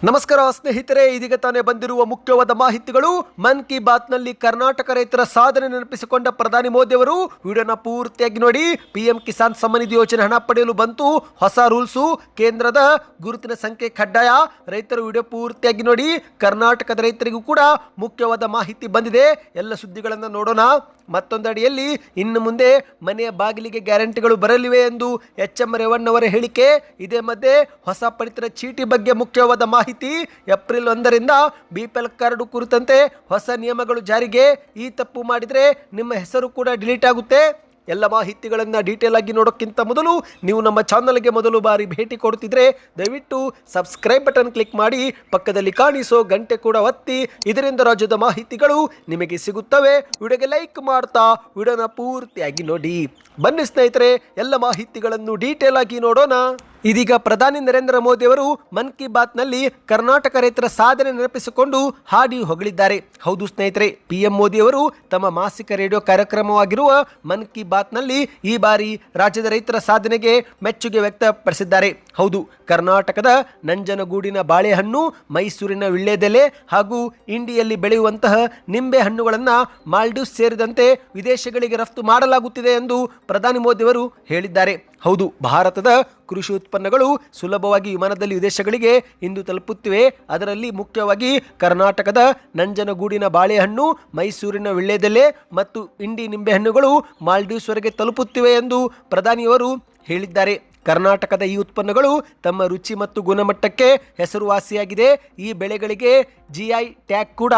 ನಮಸ್ಕಾರ ಸ್ನೇಹಿತರೆ, ಇದೀಗ ತಾನೇ ಬಂದಿರುವ ಮುಖ್ಯವಾದ ಮಾಹಿತಿಗಳು. ಮನ್ ಕಿ ಬಾತ್ ನಲ್ಲಿ ಕರ್ನಾಟಕ ರೈತರ ಸಾಧನೆ ನೆನಪಿಸಿಕೊಂಡ ಪ್ರಧಾನಿ ಮೋದಿ ಅವರು ವಿಡಿಯೋನ ಪೂರ್ತಿಯಾಗಿ ನೋಡಿ. ಪಿಎಂ ಕಿಸಾನ್ ಸಮ್ಮಾನ್ ನಿಧಿ ಯೋಜನೆ ಹಣ ಪಡೆಯಲು ಬಂತು ಹೊಸ ರೂಲ್ಸು, ಕೇಂದ್ರದ ಗುರುತಿನ ಸಂಖ್ಯೆ ಕಡ್ಡಾಯ. ರೈತರು ವಿಡಿಯೋ ಪೂರ್ತಿಯಾಗಿ ನೋಡಿ. ಕರ್ನಾಟಕದ ರೈತರಿಗೂ ಕೂಡ ಮುಖ್ಯವಾದ ಮಾಹಿತಿ ಬಂದಿದೆ. ಎಲ್ಲ ಸುದ್ದಿಗಳನ್ನು ನೋಡೋಣ. ಮತ್ತೊಂದು ಅಡಿಯಲ್ಲಿ ಇನ್ನು ಮುಂದೆ ಮನೆಯ ಬಾಗಿಲಿಗೆ ಗ್ಯಾರಂಟಿಗಳು ಬರಲಿವೆ ಎಂದು ಎಚ್.ಎಂ. ರೇವಣ್ಣವರ ಹೇಳಿಕೆ. ಇದೇ ಮಧ್ಯೆ ಹೊಸ ಪಡಿತರ ಚೀಟಿ ಬಗ್ಗೆ ಮುಖ್ಯವಾದ ಮಾಹಿತಿ. ಏಪ್ರಿಲ್ 1ರಿಂದ ಬಿಪಿಎಲ್ ಕಾರ್ಡ್ ಕುರಿತಂತೆ ಹೊಸ ನಿಯಮಗಳು ಜಾರಿಗೆ. ಈ ತಪ್ಪು ಮಾಡಿದರೆ ನಿಮ್ಮ ಹೆಸರು ಕೂಡ ಡಿಲೀಟ್ ಆಗುತ್ತೆ. ಎಲ್ಲ ಮಾಹಿತಿಗಳನ್ನು ಡೀಟೇಲ್ ಆಗಿ ನೋಡೋಕ್ಕಿಂತ ಮೊದಲು ನೀವು ನಮ್ಮ ಚಾನಲ್ಗೆ ಮೊದಲು ಬಾರಿ ಭೇಟಿ ಕೊಡ್ತಿದ್ರೆ ದಯವಿಟ್ಟು ಸಬ್ಸ್ಕ್ರೈಬ್ ಬಟನ್ ಕ್ಲಿಕ್ ಮಾಡಿ, ಪಕ್ಕದಲ್ಲಿ ಕಾಣಿಸೋ ಗಂಟೆ ಕೂಡ ಒತ್ತಿ. ಇದರಿಂದ ರಾಜ್ಯದ ಮಾಹಿತಿಗಳು ನಿಮಗೆ ಸಿಗುತ್ತವೆ. ವಿಡಿಯೋಗೆ ಲೈಕ್ ಮಾಡ್ತಾ ವಿಡಿಯೋನ ಪೂರ್ತಿಯಾಗಿ ನೋಡಿ. ಬನ್ನಿ ಸ್ನೇಹಿತರೆ, ಎಲ್ಲ ಮಾಹಿತಿಗಳನ್ನು ಡೀಟೇಲ್ ಆಗಿ ನೋಡೋಣ. ಇದೀಗ ಪ್ರಧಾನಿ ನರೇಂದ್ರ ಮೋದಿ ಅವರು ಮನ್ ಕಿ ಬಾತ್ ನಲ್ಲಿ ಕರ್ನಾಟಕ ರೈತರ ಸಾಧನೆ ನೆನಪಿಸಿಕೊಂಡು ಹಾಡಿ ಹೊಗಳಿದ್ದಾರೆ. ಹೌದು ಸ್ನೇಹಿತರೆ, ಪಿಎಂ ಮೋದಿ ಅವರು ತಮ್ಮ ಮಾಸಿಕ ರೇಡಿಯೋ ಕಾರ್ಯಕ್ರಮವಾಗಿರುವ ಮನ್ ಕಿ ಬಾತ್ ನಲ್ಲಿ ಈ ಬಾರಿ ರಾಜ್ಯದ ರೈತರ ಸಾಧನೆಗೆ ಮೆಚ್ಚುಗೆ ವ್ಯಕ್ತಪಡಿಸಿದ್ದಾರೆ. ಹೌದು, ಕರ್ನಾಟಕದ ನಂಜನಗೂಡಿನ ಬಾಳೆಹಣ್ಣು, ಮೈಸೂರಿನ ವಿಳ್ಳೆದೆಲೆ ಹಾಗೂ ಇಂಡಿಯಲ್ಲಿ ಬೆಳೆಯುವಂತಹ ನಿಂಬೆ ಹಣ್ಣುಗಳನ್ನು ಮಾಲ್ಡೀವ್ಸ್ ಸೇರಿದಂತೆ ವಿದೇಶಗಳಿಗೆ ರಫ್ತು ಮಾಡಲಾಗುತ್ತಿದೆ ಎಂದು ಪ್ರಧಾನಿ ಮೋದಿ ಅವರು ಹೇಳಿದ್ದಾರೆ. ಹೌದು, ಭಾರತದ ಕೃಷಿ ಉತ್ಪನ್ನಗಳು ಸುಲಭವಾಗಿ ವಿಮಾನದಲ್ಲಿ ವಿದೇಶಗಳಿಗೆ ಇಂದು ತಲುಪುತ್ತಿವೆ. ಅದರಲ್ಲಿ ಮುಖ್ಯವಾಗಿ ಕರ್ನಾಟಕದ ನಂಜನಗೂಡಿನ ಬಾಳೆಹಣ್ಣು, ಮೈಸೂರಿನ ವಿಳ್ಳೆದೆಲೆ ಮತ್ತು ಇಂಡಿ ನಿಂಬೆಹಣ್ಣುಗಳು ಮಾಲ್ಡೀವ್ಸ್ವರೆಗೆ ತಲುಪುತ್ತಿವೆ ಎಂದು ಪ್ರಧಾನಿಯವರು ಹೇಳಿದ್ದಾರೆ. ಕರ್ನಾಟಕದ ಈ ಉತ್ಪನ್ನಗಳು ತಮ್ಮ ರುಚಿ ಮತ್ತು ಗುಣಮಟ್ಟಕ್ಕೆ ಹೆಸರುವಾಸಿಯಾಗಿದೆ. ಈ ಬೆಳೆಗಳಿಗೆ ಜಿಐ ಟ್ಯಾಗ್ ಕೂಡ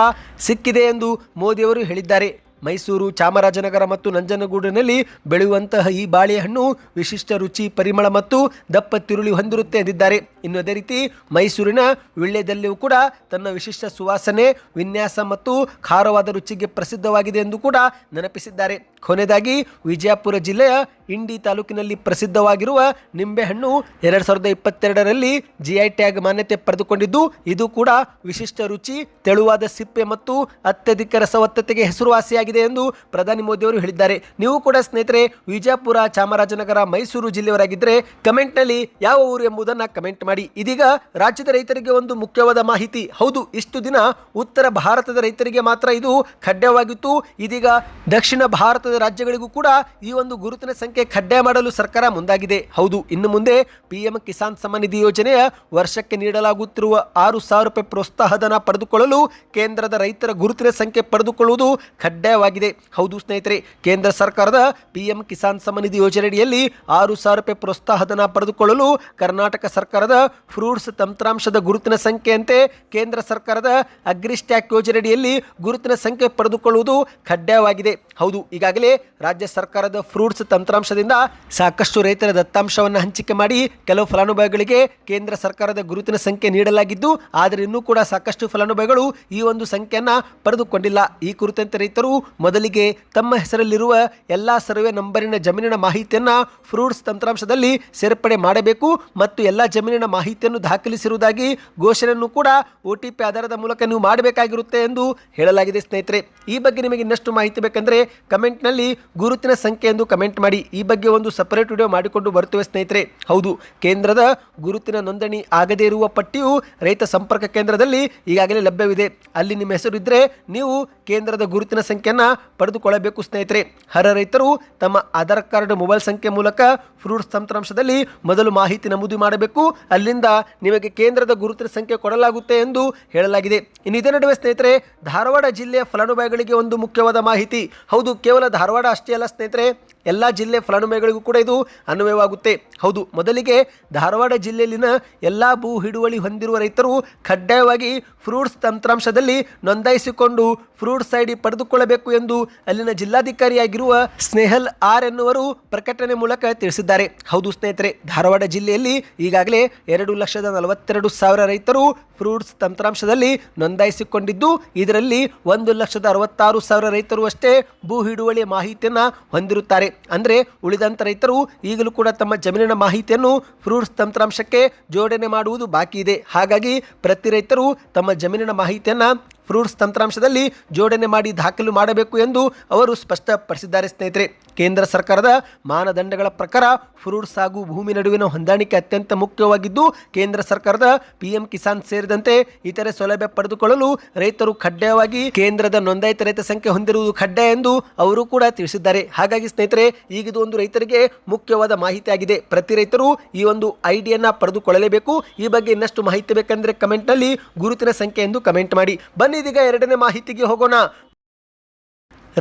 ಸಿಕ್ಕಿದೆ ಎಂದು ಮೋದಿಯವರು ಹೇಳಿದ್ದಾರೆ. ಮೈಸೂರು, ಚಾಮರಾಜನಗರ ಮತ್ತು ನಂಜನಗೂಡಿನಲ್ಲಿ ಬೆಳೆಯುವಂತಹ ಈ ಬಾಳೆಹಣ್ಣು ವಿಶಿಷ್ಟ ರುಚಿ, ಪರಿಮಳ ಮತ್ತು ದಪ್ಪ ತಿರುಳಿ ಹೊಂದಿರುತ್ತೆ ಎಂದಿದ್ದಾರೆ. ಇನ್ನು ಅದೇ ರೀತಿ ಮೈಸೂರಿನ ವಿಳ್ಳೆದೆಲೆಯೂ ಕೂಡ ತನ್ನ ವಿಶಿಷ್ಟ ಸುವಾಸನೆ, ವಿನ್ಯಾಸ ಮತ್ತು ಖಾರವಾದ ರುಚಿಗೆ ಪ್ರಸಿದ್ಧವಾಗಿದೆ ಎಂದು ಕೂಡ ನೆನಪಿಸಿದ್ದಾರೆ. ಕೊನೆಯದಾಗಿ ವಿಜಯಪುರ ಜಿಲ್ಲೆಯ ಇಂಡಿ ತಾಲೂಕಿನಲ್ಲಿ ಪ್ರಸಿದ್ಧವಾಗಿರುವ ನಿಂಬೆಹಣ್ಣು 2022ರಲ್ಲಿ ಜಿಐ ಟ್ಯಾಗ್ ಮಾನ್ಯತೆ ಪಡೆದುಕೊಂಡಿದ್ದು, ಇದು ಕೂಡ ವಿಶಿಷ್ಟ ರುಚಿ, ತೆಳುವಾದ ಸಿಪ್ಪೆ ಮತ್ತು ಅತ್ಯಧಿಕ ರಸವತ್ತತೆಗೆ ಹೆಸರುವಾಸಿಯಾಗಿದೆ ಎಂದು ಪ್ರಧಾನಿ ಮೋದಿ ಅವರು ಹೇಳಿದ್ದಾರೆ. ನೀವು ಕೂಡ ಸ್ನೇಹಿತರೆ ವಿಜಯಪುರ, ಚಾಮರಾಜನಗರ, ಮೈಸೂರು ಜಿಲ್ಲೆಯವರಾಗಿದ್ದರೆ ಕಮೆಂಟ್ನಲ್ಲಿ ಯಾವ ಊರು ಎಂಬುದನ್ನು ಕಮೆಂಟ್ ಮಾಡಿ. ಇದೀಗ ರಾಜ್ಯದ ರೈತರಿಗೆ ಒಂದು ಮುಖ್ಯವಾದ ಮಾಹಿತಿ. ಹೌದು, ಇಷ್ಟು ದಿನ ಉತ್ತರ ಭಾರತದ ರೈತರಿಗೆ ಮಾತ್ರ ಇದು ಕಡ್ಡಾಯವಾಗಿತ್ತು. ಇದೀಗ ದಕ್ಷಿಣ ಭಾರತದ ರಾಜ್ಯಗಳಿಗೂ ಕೂಡ ಈ ಒಂದು ಗುರುತಿನ ಸಂಖ್ಯೆ ಕಡ್ಡಾಯ ಮಾಡಲು ಸರ್ಕಾರ ಮುಂದಾಗಿದೆ. ಹೌದು, ಇನ್ನು ಮುಂದೆ ಪಿಎಂ ಕಿಸಾನ್ ಸಮ್ಮಾನ್ ನಿಧಿ ಯೋಜನೆಯ ವರ್ಷಕ್ಕೆ ನೀಡಲಾಗುತ್ತಿರುವ 6,000 ರೂಪಾಯಿ ಪ್ರೋತ್ಸಾಹಧನ ಪಡೆದುಕೊಳ್ಳಲು ಕೇಂದ್ರದ ರೈತರ ಗುರುತಿನ ಸಂಖ್ಯೆ ಪಡೆದುಕೊಳ್ಳುವುದು ಕಡ್ಡಾಯವಾಗಿದೆ. ಹೌದು ಸ್ನೇಹಿತರೆ, ಕೇಂದ್ರ ಸರ್ಕಾರದ ಪಿಎಂ ಕಿಸಾನ್ ಸಮ್ಮಾನ್ ನಿಧಿ ಯೋಜನೆಯಡಿಯಲ್ಲಿ 6,000 ರೂಪಾಯಿ ಪ್ರೋತ್ಸಾಹಧನ ಪಡೆದುಕೊಳ್ಳಲು ಕರ್ನಾಟಕ ಸರ್ಕಾರದ ಫ್ರೂಟ್ಸ್ ತಂತ್ರಾಂಶದ ಗುರುತಿನ ಸಂಖ್ಯೆಯಂತೆ ಕೇಂದ್ರ ಸರ್ಕಾರದ ಅಗ್ರಿಸ್ಟ್ಯಾಕ್ ಯೋಜನೆಯಡಿಯಲ್ಲಿ ಗುರುತಿನ ಸಂಖ್ಯೆ ಪಡೆದುಕೊಳ್ಳುವುದು ಕಡ್ಡಾಯವಾಗಿದೆ. ಹೌದು, ಈಗಾಗಲೇ ರಾಜ್ಯ ಸರ್ಕಾರದ ಫ್ರೂಟ್ಸ್ ತಂತ್ರಾಂಶದಿಂದ ಸಾಕಷ್ಟು ರೈತರ ದತ್ತಾಂಶವನ್ನು ಹಂಚಿಕೆ ಮಾಡಿ ಕೆಲವು ಫಲಾನುಭವಿಗಳಿಗೆ ಕೇಂದ್ರ ಸರ್ಕಾರದ ಗುರುತಿನ ಸಂಖ್ಯೆ ನೀಡಲಾಗಿದ್ದು, ಆದರೆ ಇನ್ನೂ ಕೂಡ ಸಾಕಷ್ಟು ಫಲಾನುಭವಿಗಳು ಈ ಒಂದು ಸಂಖ್ಯೆಯನ್ನು ಪಡೆದುಕೊಂಡಿಲ್ಲ. ಈ ಕುರಿತಂತೆ ರೈತರು ಮೊದಲಿಗೆ ತಮ್ಮ ಹೆಸರಲ್ಲಿರುವ ಎಲ್ಲ ಸರ್ವೆ ನಂಬರಿನ ಜಮೀನಿನ ಮಾಹಿತಿಯನ್ನು ಫ್ರೂಟ್ಸ್ ತಂತ್ರಾಂಶದಲ್ಲಿ ಸೇರ್ಪಡೆ ಮಾಡಬೇಕು ಮತ್ತು ಎಲ್ಲ ಜಮೀನಿನ ಮಾಹಿತಿಯನ್ನು ದಾಖಲಿಸಿರುವುದಾಗಿ ಘೋಷಣೆಯನ್ನು ಕೂಡ OTP ಆಧಾರದ ಮೂಲಕ ನೀವು ಮಾಡಬೇಕಾಗಿರುತ್ತೆ ಎಂದು ಹೇಳಲಾಗಿದೆ. ಸ್ನೇಹಿತರೆ, ಈ ಬಗ್ಗೆ ನಿಮಗೆ ಇನ್ನಷ್ಟು ಮಾಹಿತಿ ಬೇಕಂದ್ರೆ ಕಮೆಂಟ್ನಲ್ಲಿ ಗುರುತಿನ ಸಂಖ್ಯೆ ಎಂದು ಕಮೆಂಟ್ ಮಾಡಿ. ಈ ಬಗ್ಗೆ ಒಂದು ಸಪರೇಟ್ ವಿಡಿಯೋ ಮಾಡಿಕೊಂಡು ಬರುತ್ತೇವೆ ಸ್ನೇಹಿತರೆ. ಹೌದು, ಕೇಂದ್ರದ ಗುರುತಿನ ನೋಂದಣಿ ಆಗದೇ ಇರುವ ಪಟ್ಟಿಯು ರೈತ ಸಂಪರ್ಕ ಕೇಂದ್ರದಲ್ಲಿ ಈಗಾಗಲೇ ಲಭ್ಯವಿದೆ. ಅಲ್ಲಿ ನಿಮ್ಮ ಹೆಸರು ಇದ್ದರೆ ನೀವು ಕೇಂದ್ರದ ಗುರುತಿನ ಸಂಖ್ಯೆಯನ್ನು ಪಡೆದುಕೊಳ್ಳಬೇಕು ಸ್ನೇಹಿತರೆ. ಹರ ರೈತರು ತಮ್ಮ ಆಧಾರ್ ಕಾರ್ಡ್, ಮೊಬೈಲ್ ಸಂಖ್ಯೆ ಮೂಲಕ ಫ್ರೂಟ್ಸ್ ತಂತ್ರಾಂಶದಲ್ಲಿ ಮೊದಲು ಮಾಹಿತಿ ನಮೂದು ಮಾಡಬೇಕು. ಅಲ್ಲಿಂದ ನಿಮಗೆ ಕೇಂದ್ರದ ಗುರುತಿನ ಸಂಖ್ಯೆ ಕೊಡಲಾಗುತ್ತೆ ಎಂದು ಹೇಳಲಾಗಿದೆ. ಇನ್ನು ಇದರ ನಡುವೆ ಸ್ನೇಹಿತರೆ, ಧಾರವಾಡ ಜಿಲ್ಲೆಯ ಫಲಾನುಭವಿಗಳಿಗೆ ಒಂದು ಮುಖ್ಯವಾದ ಮಾಹಿತಿ. ಹೌದು, ಕೇವಲ ಧಾರವಾಡ ಅಷ್ಟೇ ಅಲ್ಲ ಸ್ನೇಹಿತರೆ, ಎಲ್ಲ ಜಿಲ್ಲೆ ಫಲಾನುಭವಿಗಳಿಗೂ ಕೂಡ ಇದು ಅನ್ವಯವಾಗುತ್ತೆ. ಹೌದು, ಮೊದಲಿಗೆ ಧಾರವಾಡ ಜಿಲ್ಲೆಯಲ್ಲಿನ ಎಲ್ಲ ಭೂ ಹಿಡುವಳಿ ಹೊಂದಿರುವ ರೈತರು ಕಡ್ಡಾಯವಾಗಿ ಫ್ರೂಟ್ಸ್ ತಂತ್ರಾಂಶದಲ್ಲಿ ನೋಂದಾಯಿಸಿಕೊಂಡು ಫ್ರೂಟ್ಸ್ ID ಪಡೆದುಕೊಳ್ಳಬೇಕು ಎಂದು ಅಲ್ಲಿನ ಜಿಲ್ಲಾಧಿಕಾರಿಯಾಗಿರುವ ಸ್ನೇಹಲ್ ಆರ್ ಎನ್ನುವರು ಪ್ರಕಟಣೆ ಮೂಲಕ ತಿಳಿಸಿದ್ದಾರೆ. ಹೌದು ಸ್ನೇಹಿತರೆ, ಧಾರವಾಡ ಜಿಲ್ಲೆಯಲ್ಲಿ ಈಗಾಗಲೇ 2,42,000 ರೈತರು ಫ್ರೂಟ್ಸ್ ತಂತ್ರಾಂಶದಲ್ಲಿ ನೋಂದಾಯಿಸಿಕೊಂಡಿದ್ದು, ಇದರಲ್ಲಿ 1,66,000 ರೈತರು ಅಷ್ಟೇ ಭೂ ಹಿಡುವಳಿ ಮಾಹಿತಿಯನ್ನು ಹೊಂದಿರುತ್ತಾರೆ. ಅಂದರೆ ಉಳಿದಂಥ ರೈತರು ಈಗಲೂ ಕೂಡ ತಮ್ಮ ಜಮೀನಿನ ಮಾಹಿತಿಯನ್ನು ಫ್ರೂಟ್ಸ್ ತಂತ್ರಾಂಶಕ್ಕೆ ಜೋಡಣೆ ಮಾಡುವುದು ಬಾಕಿ ಇದೆ. ಹಾಗಾಗಿ ಪ್ರತಿ ರೈತರು ತಮ್ಮ ಜಮೀನಿನ ಮಾಹಿತಿಯನ್ನು ಫ್ರೂಟ್ಸ್ ತಂತ್ರಾಂಶದಲ್ಲಿ ಜೋಡಣೆ ಮಾಡಿ ದಾಖಲು ಮಾಡಬೇಕು ಎಂದು ಅವರು ಸ್ಪಷ್ಟಪಡಿಸಿದ್ದಾರೆ ಸ್ನೇಹಿತರೆ. ಕೇಂದ್ರ ಸರ್ಕಾರದ ಮಾನದಂಡಗಳ ಪ್ರಕಾರ ಫ್ರೂಟ್ಸ್ ಹಾಗೂ ಭೂಮಿ ನಡುವಿನ ಹೊಂದಾಣಿಕೆ ಅತ್ಯಂತ ಮುಖ್ಯವಾಗಿದ್ದು, ಕೇಂದ್ರ ಸರ್ಕಾರದ ಪಿಎಂ ಕಿಸಾನ್ ಸೇರಿದಂತೆ ಇತರೆ ಸೌಲಭ್ಯ ಪಡೆದುಕೊಳ್ಳಲು ರೈತರು ಕಡ್ಡಾಯವಾಗಿ ಕೇಂದ್ರದ ನೋಂದಾಯಿತ ರೈತ ಸಂಖ್ಯೆ ಹೊಂದಿರುವುದು ಕಡ್ಡಾಯ ಎಂದು ಅವರು ಕೂಡ ತಿಳಿಸಿದ್ದಾರೆ. ಹಾಗಾಗಿ ಸ್ನೇಹಿತರೆ, ಈಗ ಇದು ಒಂದು ರೈತರಿಗೆ ಮುಖ್ಯವಾದ ಮಾಹಿತಿ ಆಗಿದೆ. ಪ್ರತಿ ರೈತರು ಈ ಒಂದು ಐಡಿಯನ್ನು ಪಡೆದುಕೊಳ್ಳಲೇಬೇಕು. ಈ ಬಗ್ಗೆ ಇನ್ನಷ್ಟು ಮಾಹಿತಿ ಬೇಕೆಂದರೆ ಕಮೆಂಟ್ನಲ್ಲಿ ಗುರುತಿನ ಸಂಖ್ಯೆ ಎಂದು ಕಮೆಂಟ್ ಮಾಡಿ. ಬನ್ನಿ ಇದೀಗ ಎರಡನೇ ಮಾಹಿತಿಗೆ ಹೋಗೋಣ.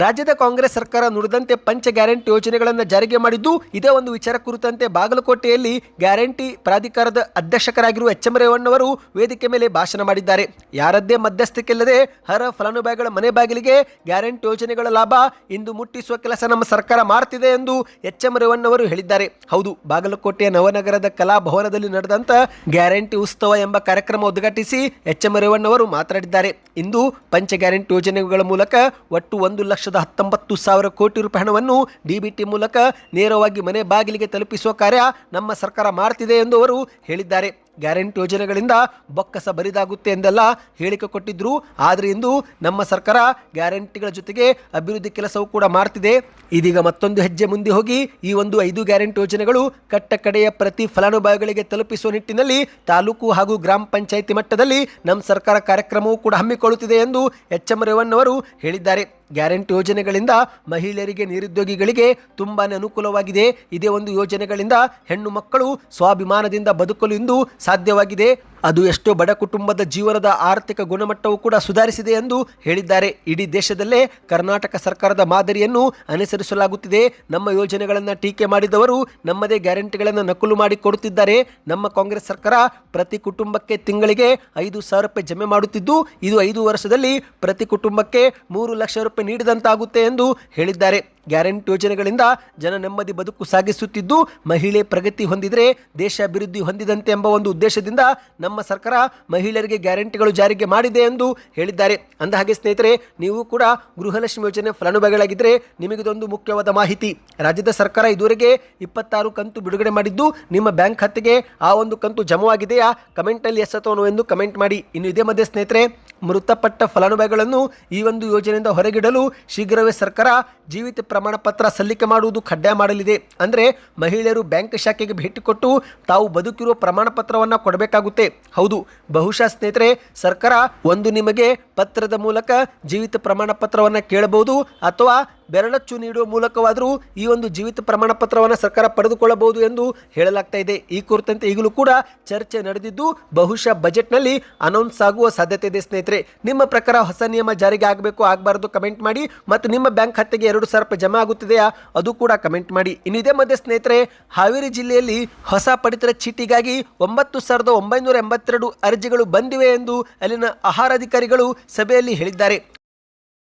ರಾಜ್ಯದ ಕಾಂಗ್ರೆಸ್ ಸರ್ಕಾರ ನುಡಿದಂತೆ ಪಂಚ ಗ್ಯಾರಂಟಿ ಯೋಜನೆಗಳನ್ನು ಜಾರಿಗೆ ಮಾಡಿದ್ದು, ಇದೇ ಒಂದು ವಿಚಾರ ಕುರಿತಂತೆ ಬಾಗಲಕೋಟೆಯಲ್ಲಿ ಗ್ಯಾರಂಟಿ ಪ್ರಾಧಿಕಾರದ ಅಧ್ಯಕ್ಷರಾಗಿರುವ ಎಚ್.ಎಂ. ರೇವಣ್ಣವರು ವೇದಿಕೆ ಮೇಲೆ ಭಾಷಣ ಮಾಡಿದ್ದಾರೆ. ಯಾರದ್ದೇ ಮಧ್ಯಸ್ಥಿಕೆಯಿಲ್ಲದೆ ಅರ್ಹ ಫಲಾನುಭವಿಗಳ ಮನೆ ಬಾಗಿಲಿಗೆ ಗ್ಯಾರಂಟಿ ಯೋಜನೆಗಳ ಲಾಭ ಇಂದು ಮುಟ್ಟಿಸುವ ಕೆಲಸ ನಮ್ಮ ಸರ್ಕಾರ ಮಾಡ್ತಿದೆ ಎಂದು ಎಚ್.ಎಂ. ರೇವಣ್ಣವರು ಹೇಳಿದ್ದಾರೆ. ಹೌದು, ಬಾಗಲಕೋಟೆಯ ನವನಗರದ ಕಲಾಭವನದಲ್ಲಿ ನಡೆದಂತ ಗ್ಯಾರಂಟಿ ಉತ್ಸವ ಎಂಬ ಕಾರ್ಯಕ್ರಮ ಉದ್ಘಾಟಿಸಿ ಎಚ್.ಎಂ. ರೇವಣ್ಣವರು ಮಾತನಾಡಿದ್ದಾರೆ. ಇಂದು ಪಂಚ ಗ್ಯಾರಂಟಿ ಯೋಜನೆಗಳ ಮೂಲಕ ಒಟ್ಟು 1,19,000 ಕೋಟಿ ರೂಪಾಯಿ ಹಣವನ್ನು ಡಿಬಿಟಿ ಮೂಲಕ ನೇರವಾಗಿ ಮನೆ ಬಾಗಿಲಿಗೆ ತಲುಪಿಸುವ ಕಾರ್ಯ ನಮ್ಮ ಸರ್ಕಾರ ಮಾಡ್ತಿದೆ ಎಂದು ಅವರು ಹೇಳಿದ್ದಾರೆ. ಗ್ಯಾರಂಟಿ ಯೋಜನೆಗಳಿಂದ ಬೊಕ್ಕಸ ಬರಿದಾಗುತ್ತೆ ಎಂದೆಲ್ಲ ಹೇಳಿಕೆ ಕೊಟ್ಟಿದ್ರು. ಆದರೆ ಇಂದು ನಮ್ಮ ಸರ್ಕಾರ ಗ್ಯಾರಂಟಿಗಳ ಜೊತೆಗೆ ಅಭಿವೃದ್ಧಿ ಕೆಲಸವೂ ಕೂಡ ಮಾಡ್ತಿದೆ. ಇದೀಗ ಮತ್ತೊಂದು ಹೆಜ್ಜೆ ಮುಂದೆ ಹೋಗಿ ಈ ಒಂದು 5 ಗ್ಯಾರಂಟಿ ಯೋಜನೆಗಳು ಕಟ್ಟ ಕಡೆಯ ಪ್ರತಿ ಫಲಾನುಭವಿಗಳಿಗೆ ತಲುಪಿಸುವ ನಿಟ್ಟಿನಲ್ಲಿ ತಾಲೂಕು ಹಾಗೂ ಗ್ರಾಮ ಪಂಚಾಯಿತಿ ಮಟ್ಟದಲ್ಲಿ ನಮ್ಮ ಸರ್ಕಾರ ಕಾರ್ಯಕ್ರಮವೂ ಕೂಡ ಹಮ್ಮಿಕೊಳ್ಳುತ್ತಿದೆ ಎಂದು ಎಚ್.ಎಂ. ರೇವಣ್ಣವರು ಹೇಳಿದ್ದಾರೆ. ಗ್ಯಾರಂಟಿ ಯೋಜನೆಗಳಿಂದ ಮಹಿಳೆಯರಿಗೆ, ನಿರುದ್ಯೋಗಿಗಳಿಗೆ ತುಂಬಾನೇ ಅನುಕೂಲವಾಗಿದೆ. ಇದೇ ಒಂದು ಯೋಜನೆಗಳಿಂದ ಹೆಣ್ಣು ಮಕ್ಕಳು ಸ್ವಾಭಿಮಾನದಿಂದ ಬದುಕಲು ಇಂದು ಸಾಧ್ಯವಾಗಿದೆ. ಅದು ಎಷ್ಟೋ ಬಡ ಕುಟುಂಬದ ಜೀವನದ ಆರ್ಥಿಕ ಗುಣಮಟ್ಟವೂ ಕೂಡ ಸುಧಾರಿಸಿದೆ ಎಂದು ಹೇಳಿದ್ದಾರೆ. ಇಡೀ ದೇಶದಲ್ಲೇ ಕರ್ನಾಟಕ ಸರ್ಕಾರದ ಮಾದರಿಯನ್ನು ಅನುಸರಿಸಲಾಗುತ್ತಿದೆ. ನಮ್ಮ ಯೋಜನೆಗಳನ್ನು ಟೀಕೆ ಮಾಡಿದವರು ನಮ್ಮದೇ ಗ್ಯಾರಂಟಿಗಳನ್ನು ನಕಲು ಮಾಡಿ ಕೊಡುತ್ತಿದ್ದಾರೆ. ನಮ್ಮ ಕಾಂಗ್ರೆಸ್ ಸರ್ಕಾರ ಪ್ರತಿ ಕುಟುಂಬಕ್ಕೆ ತಿಂಗಳಿಗೆ 5,000 ರೂಪಾಯಿ ಜಮೆ ಮಾಡುತ್ತಿದ್ದು, ಇದು 5 ವರ್ಷದಲ್ಲಿ ಪ್ರತಿ ಕುಟುಂಬಕ್ಕೆ 3 ಲಕ್ಷ ರೂಪಾಯಿ ನೀಡಿದಂತಾಗುತ್ತೆ ಎಂದು ಹೇಳಿದ್ದಾರೆ. ಗ್ಯಾರಂಟಿ ಯೋಜನೆಗಳಿಂದ ಜನ ನೆಮ್ಮದಿ ಬದುಕು ಸಾಗಿಸುತ್ತಿದ್ದು, ಮಹಿಳೆ ಪ್ರಗತಿ ಹೊಂದಿದರೆ ದೇಶ ಅಭಿವೃದ್ಧಿ ಹೊಂದಿದಂತೆ ಎಂಬ ಒಂದು ಉದ್ದೇಶದಿಂದ ನಮ್ಮ ಸರ್ಕಾರ ಮಹಿಳೆಯರಿಗೆ ಗ್ಯಾರಂಟಿಗಳು ಜಾರಿಗೆ ಮಾಡಿದೆ ಎಂದು ಹೇಳಿದ್ದಾರೆ. ಅಂದಹಾಗೆ ಸ್ನೇಹಿತರೆ, ನೀವು ಕೂಡ ಗೃಹಲಕ್ಷ್ಮಿ ಯೋಜನೆ ಫಲಾನುಭವಿಗಳಾಗಿದ್ದರೆ ನಿಮಗಿದೊಂದು ಮುಖ್ಯವಾದ ಮಾಹಿತಿ. ರಾಜ್ಯದ ಸರ್ಕಾರ ಇದುವರೆಗೆ 26 ಕಂತು ಬಿಡುಗಡೆ ಮಾಡಿದ್ದು, ನಿಮ್ಮ ಬ್ಯಾಂಕ್ ಖಾತೆಗೆ ಆ ಒಂದು ಕಂತು ಜಮವಾಗಿದೆಯಾ? ಕಮೆಂಟ್ನಲ್ಲಿ ಎಸ್ ಅಥವಾ ನೋ ಎಂದು ಕಮೆಂಟ್ ಮಾಡಿ. ಇನ್ನು ಇದೇ ಮಧ್ಯೆ ಸ್ನೇಹಿತರೆ, ಮೃತಪಟ್ಟ ಫಲಾನುಭವಿಗಳನ್ನು ಈ ಒಂದು ಯೋಜನೆಯಿಂದ ಹೊರಗಿಡಲು ಶೀಘ್ರವೇ ಸರ್ಕಾರ ಜೀವಿತ ಪ್ರಮಾಣ ಪತ್ರ ಸಲ್ಲಿಕೆ ಮಾಡುವುದು ಕಡ್ಡಾಯ ಮಾಡಲಿದೆ. ಅಂದರೆ ಮಹಿಳೆಯರು ಬ್ಯಾಂಕ್ ಶಾಖೆಗೆ ಭೇಟಿ ಕೊಟ್ಟು ತಾವು ಬದುಕಿರುವ ಪ್ರಮಾಣ ಪತ್ರವನ್ನು ಕೊಡಬೇಕಾಗುತ್ತೆ. ಹೌದು, ಬಹುಶಃ ಸ್ನೇಹಿತರೆ, ಸರ್ಕಾರ ಒಂದು ನಿಮಗೆ ಪತ್ರದ ಮೂಲಕ ಜೀವಿತ ಪ್ರಮಾಣ ಪತ್ರವನ್ನು ಕೇಳಬಹುದು, ಅಥವಾ ಬೆರಳಚ್ಚು ನೀಡುವ ಮೂಲಕವಾದರೂ ಈ ಒಂದು ಜೀವಿತ ಪ್ರಮಾಣ ಪತ್ರವನ್ನು ಸರ್ಕಾರ ಪಡೆದುಕೊಳ್ಳಬಹುದು ಎಂದು ಹೇಳಲಾಗ್ತಾ ಇದೆ. ಈ ಕುರಿತಂತೆ ಈಗಲೂ ಕೂಡ ಚರ್ಚೆ ನಡೆದಿದ್ದು, ಬಹುಶಃ ಬಜೆಟ್ನಲ್ಲಿ ಅನೌನ್ಸ್ ಆಗುವ ಸಾಧ್ಯತೆ ಇದೆ. ಸ್ನೇಹಿತರೆ, ನಿಮ್ಮ ಪ್ರಕಾರ ಹೊಸ ನಿಯಮ ಜಾರಿಗೆ ಆಗಬೇಕು ಆಗಬಾರದು ಕಮೆಂಟ್ ಮಾಡಿ. ಮತ್ತು ನಿಮ್ಮ ಬ್ಯಾಂಕ್ ಖಾತೆಗೆ 2,000 ರೂಪಾಯಿ ಜಮಾ ಆಗುತ್ತಿದೆಯಾ ಅದು ಕೂಡ ಕಮೆಂಟ್ ಮಾಡಿ. ಇನ್ನು ಇದೇ ಮಧ್ಯೆ ಸ್ನೇಹಿತರೆ, ಹಾವೇರಿ ಜಿಲ್ಲೆಯಲ್ಲಿ ಹೊಸ ಪಡಿತರ ಚೀಟಿಗಾಗಿ 9,982 ಅರ್ಜಿಗಳು ಬಂದಿವೆ ಎಂದು ಅಲ್ಲಿನ ಆಹಾರ ಅಧಿಕಾರಿಗಳು ಸಭೆಯಲ್ಲಿ ಹೇಳಿದ್ದಾರೆ.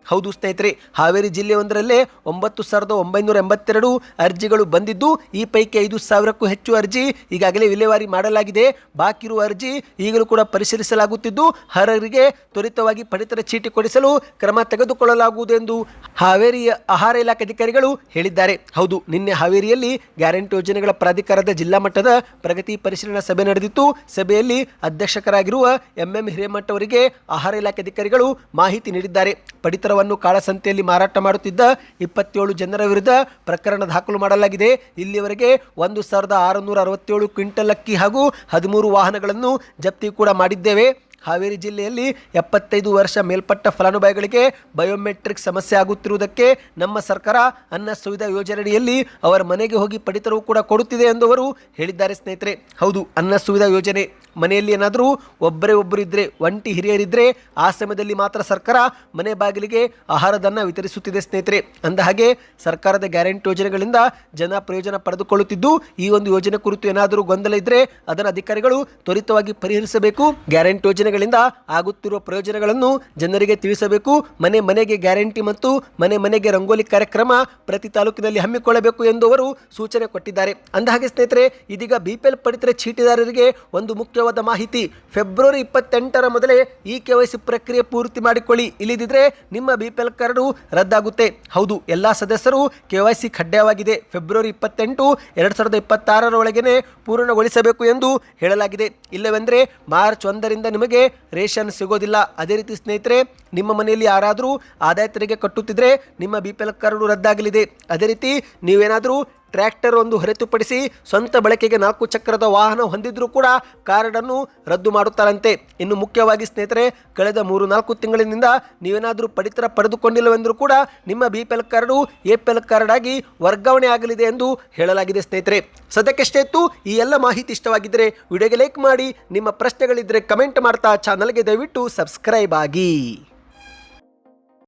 ಹೌದು ಸ್ನೇಹಿತರೆ, ಹಾವೇರಿ ಜಿಲ್ಲೆಯೊಂದರಲ್ಲೇ 9,982 ಅರ್ಜಿಗಳು ಬಂದಿದ್ದು, ಈ ಪೈಕಿ 5,000ಕ್ಕೂ ಹೆಚ್ಚು ಅರ್ಜಿ ಈಗಾಗಲೇ ವಿಲೇವಾರಿ ಮಾಡಲಾಗಿದೆ. ಬಾಕಿ ಇರುವ ಅರ್ಜಿ ಈಗಲೂ ಕೂಡ ಪರಿಶೀಲಿಸಲಾಗುತ್ತಿದ್ದು, ಅರ್ಹರಿಗೆ ತ್ವರಿತವಾಗಿ ಪಡಿತರ ಚೀಟಿ ಕೊಡಿಸಲು ಕ್ರಮ ತೆಗೆದುಕೊಳ್ಳಲಾಗುವುದು ಎಂದು ಹಾವೇರಿಯ ಆಹಾರ ಇಲಾಖೆ ಅಧಿಕಾರಿಗಳು ಹೇಳಿದ್ದಾರೆ. ಹೌದು, ನಿನ್ನೆ ಹಾವೇರಿಯಲ್ಲಿ ಗ್ಯಾರಂಟಿ ಯೋಜನೆಗಳ ಪ್ರಾಧಿಕಾರದ ಜಿಲ್ಲಾ ಮಟ್ಟದ ಪ್ರಗತಿ ಪರಿಶೀಲನಾ ಸಭೆ ನಡೆದಿತ್ತು. ಸಭೆಯಲ್ಲಿ ಅಧ್ಯಕ್ಷರಾಗಿರುವ ಎಂ.ಎಂ. ಹಿರೇಮಠ ಅವರಿಗೆ ಆಹಾರ ಇಲಾಖೆ ಅಧಿಕಾರಿಗಳು ಮಾಹಿತಿ ನೀಡಿದ್ದಾರೆ. ಪಡಿತರ ಕಾಳಸಂತೆಯಲ್ಲಿ ಮಾರಾಟ ಮಾಡುತ್ತಿದ್ದ 27 ಜನರ ವಿರುದ್ಧ ಪ್ರಕರಣ ದಾಖಲು ಮಾಡಲಾಗಿದೆ. ಇಲ್ಲಿಯವರೆಗೆ 1,667 ಕ್ವಿಂಟಲ್ ಅಕ್ಕಿ ಹಾಗೂ 13 ವಾಹನಗಳನ್ನು ಜಪ್ತಿ ಕೂಡ ಮಾಡಿದ್ದೇವೆ. ಹಾವೇರಿ ಜಿಲ್ಲೆಯಲ್ಲಿ 75 ವರ್ಷ ಮೇಲ್ಪಟ್ಟ ಫಲಾನುಭವಿಗಳಿಗೆ ಬಯೋಮೆಟ್ರಿಕ್ ಸಮಸ್ಯೆ ಆಗುತ್ತಿರುವುದಕ್ಕೆ ನಮ್ಮ ಸರ್ಕಾರ ಅನ್ನ ಸುವಿಧಾ ಯೋಜನೆಯಡಿಯಲ್ಲಿ ಅವರ ಮನೆಗೆ ಹೋಗಿ ಪಡಿತರವು ಕೂಡ ಕೊಡುತ್ತಿದೆ ಎಂದು ಅವರು ಹೇಳಿದ್ದಾರೆ. ಸ್ನೇಹಿತರೆ, ಹೌದು, ಅನ್ನ ಸುವಿಧಾ ಯೋಜನೆ ಮನೆಯಲ್ಲಿ ಏನಾದರೂ ಒಬ್ಬರು ಇದ್ದರೆ, ಒಂಟಿ ಹಿರಿಯರಿದ್ದರೆ ಆ ಸಮಯದಲ್ಲಿ ಮಾತ್ರ ಸರ್ಕಾರ ಮನೆ ಬಾಗಿಲಿಗೆ ಆಹಾರದನ್ನು ವಿತರಿಸುತ್ತಿದೆ. ಸ್ನೇಹಿತರೆ, ಅಂದಹಾಗೆ ಸರ್ಕಾರದ ಗ್ಯಾರಂಟಿ ಯೋಜನೆಗಳಿಂದ ಜನ ಪ್ರಯೋಜನ ಪಡೆದುಕೊಳ್ಳುತ್ತಿದ್ದು, ಈ ಒಂದು ಯೋಜನೆ ಕುರಿತು ಏನಾದರೂ ಗೊಂದಲ ಇದ್ದರೆ ಅದನ್ನು ಅಧಿಕಾರಿಗಳು ತ್ವರಿತವಾಗಿ ಪರಿಹರಿಸಬೇಕು. ಗ್ಯಾರಂಟಿ ಯೋಜನೆಗಳಿಂದ ಆಗುತ್ತಿರುವ ಪ್ರಯೋಜನಗಳನ್ನು ಜನರಿಗೆ ತಿಳಿಸಬೇಕು. ಮನೆ ಮನೆಗೆ ಗ್ಯಾರಂಟಿ ಮತ್ತು ಮನೆ ಮನೆಗೆ ರಂಗೋಲಿ ಕಾರ್ಯಕ್ರಮ ಪ್ರತಿ ತಾಲೂಕಿನಲ್ಲಿ ಹಮ್ಮಿಕೊಳ್ಳಬೇಕು ಎಂದು ಅವರು ಸೂಚನೆ ಕೊಟ್ಟಿದ್ದಾರೆ. ಅಂದಹಾಗೆ ಸ್ನೇಹಿತರೆ, ಇದೀಗ ಬಿಪಿಎಲ್ ಪಡಿತರ ಚೀಟಿದಾರರಿಗೆ ಒಂದು ಮುಖ್ಯವಾದ ಮಾಹಿತಿ. ಫೆಬ್ರವರಿ 28ರ ಮೊದಲೇ ಈ KYC ಪ್ರಕ್ರಿಯೆ ಪೂರ್ತಿ ಮಾಡಿಕೊಳ್ಳಿ, ಇಲ್ಲದಿದ್ದರೆ ನಿಮ್ಮ ಬಿಪಿಎಲ್ ಕಾರ್ಡ್ ರದ್ದಾಗುತ್ತೆ. ಹೌದು, ಎಲ್ಲಾ ಸದಸ್ಯರು KYC ಕಡ್ಡಾಯವಾಗಿದೆ. ಫೆಬ್ರವರಿ 28, 2026 ಒಳಗೇನೆ ಪೂರ್ಣಗೊಳಿಸಬೇಕು ಎಂದು ಹೇಳಲಾಗಿದೆ. ಇಲ್ಲವೆಂದರೆ ಮಾರ್ಚ್ 1ರಿಂದ ನಿಮಗೆ ರೇಷನ್ ಸಿಗೋದಿಲ್ಲ. ಅದೇ ರೀತಿ ಸ್ನೇಹಿತರೆ, ನಿಮ್ಮ ಮನೆಯಲ್ಲಿ ಯಾರಾದರೂ ಆದಾಯ ತೆರಿಗೆ ಕಟ್ಟುತ್ತಿದ್ರೆ ನಿಮ್ಮ BPL ಕಾರ್ಡು ರದ್ದಾಗಲಿದೆ. ಅದೇ ರೀತಿ ನೀವೇನಾದರೂ ಟ್ರ್ಯಾಕ್ಟರ್ ಒಂದು ಹೊರತುಪಡಿಸಿ ಸ್ವಂತ ಬಳಕೆಗೆ 4 ಚಕ್ರದ ವಾಹನ ಹೊಂದಿದ್ರೂ ಕೂಡ ಕಾರ್ಡನ್ನು ರದ್ದು ಮಾಡುತ್ತಾರಂತೆ. ಇನ್ನು ಮುಖ್ಯವಾಗಿ ಸ್ನೇಹಿತರೆ, ಕಳೆದ 3-4 ತಿಂಗಳಿನಿಂದ ನೀವೇನಾದರೂ ಪಡಿತರ ಪಡೆದುಕೊಂಡಿಲ್ಲವೆಂದರೂ ಕೂಡ ನಿಮ್ಮ BPL ಕಾರ್ಡು APL ಕಾರ್ಡ್ ಆಗಿ ವರ್ಗಾವಣೆ ಆಗಲಿದೆ ಎಂದು ಹೇಳಲಾಗಿದೆ. ಸ್ನೇಹಿತರೆ, ಸದ್ಯಕ್ಕೆ ಇತ್ತು. ಈ ಎಲ್ಲ ಮಾಹಿತಿ ಇಷ್ಟವಾಗಿದ್ದರೆ ವಿಡಿಯೋಗೆ ಲೈಕ್ ಮಾಡಿ, ನಿಮ್ಮ ಪ್ರಶ್ನೆಗಳಿದ್ದರೆ ಕಮೆಂಟ್ ಮಾಡ್ತಾ ಚಾನಲ್ಗೆ ದಯವಿಟ್ಟು ಸಬ್ಸ್ಕ್ರೈಬ್ ಆಗಿ.